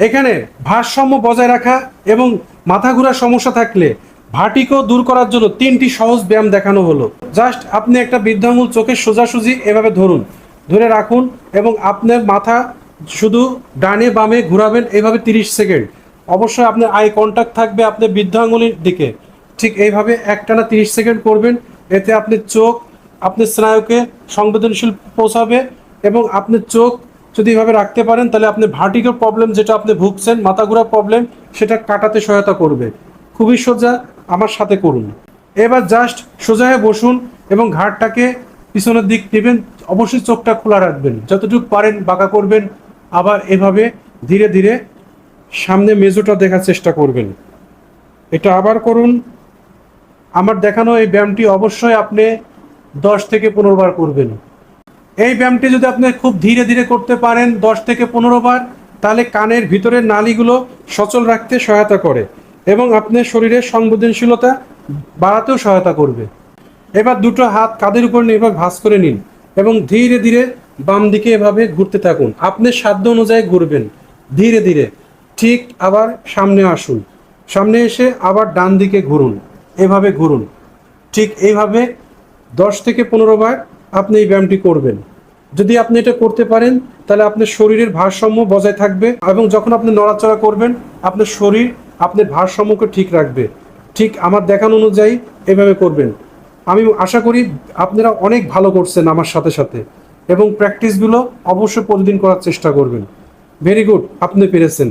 এখানে ভারসাম্য বজায় রাখা এবং মাথা ঘোরার সমস্যা থাকলে ভার্টিগো দূর করার জন্য 3টি সহজ ব্যায়াম দেখানো হলো। জাস্ট আপনি একটা বৃদ্ধ আঙুল চোখের সোজাসুজি এভাবে ধরুন, ধরে রাখুন এবং আপনার মাথা শুধু ডানে বামে ঘোরাবেন এইভাবে 30 সেকেন্ড। অবশ্যই আপনার আই কন্ট্যাক্ট থাকবে আপনার বৃদ্ধ আঙুলের দিকে। ঠিক এইভাবে একটানা 30 সেকেন্ড করবেন। এতে আপনার চোখ আপনার স্নায়ুকে সংবেদনশীল পৌঁছাবে এবং আপনার চোখ যদি এভাবে রাখতে পারেন তাহলে আপনি ভার্টিগোর প্রবলেম যেটা আপনি ভুগছেন, মাথা ঘোরার প্রবলেম, সেটা কাটাতে সহায়তা করবে। খুবই সোজা, আমার সাথে করুন। এবার জাস্ট সোজা হয়ে বসুন এবং ঘাড়টাকে পিছনের দিক নেবেন। অবশ্যই চোখটা খোলা রাখবেন, যতটুকু পারেন বাঁকা করবেন। আবার এভাবে ধীরে ধীরে সামনে মেজোটা দেখার চেষ্টা করবেন। এটা আবার করুন। আমার দেখানো এই ব্যায়ামটি অবশ্যই আপনি 10 থেকে 15 বার করবেন। এই ব্যায়ামটি যদি আপনি খুব ধীরে ধীরে করতে পারেন 10 থেকে 15 বার, তাহলে কানের ভিতরের নালীগুলো সচল রাখতে সহায়তা করে এবং আপনার শরীরের সংবেদনশীলতা বাড়াতেও সহায়তা করবে। এবার দুটো হাত কাঁধের উপর নিয়ে এবার ভাঁজ করে নিন এবং ধীরে ধীরে বাম দিকে এভাবে ঘুরতে থাকুন। আপনি সাধ্য অনুযায়ী ঘুরবেন ধীরে ধীরে। ঠিক আবার সামনে আসুন, সামনে এসে আবার ডান দিকে ঘুরুন, এভাবে ঘুরুন। ঠিক এইভাবে 10 থেকে 15 বার আপনি এই ব্যায়ামটি করবেন। যদি আপনি এটা করতে পারেন তাহলে আপনার শরীরের ভারসাম্য বজায় থাকবে এবং যখন আপনি নড়াচড়া করবেন আপনার শরীর আপনার ভারসাম্যকে ঠিক রাখবে। ঠিক আমার দেখানো অনুযায়ী এভাবে করবেন। আমি আশা করি আপনারা অনেক ভালো করছেন আমার সাথে সাথে এবং প্র্যাকটিসগুলো অবশ্যই প্রতিদিন করার চেষ্টা করবেন। ভেরি গুড, আপনি পেরেছেন।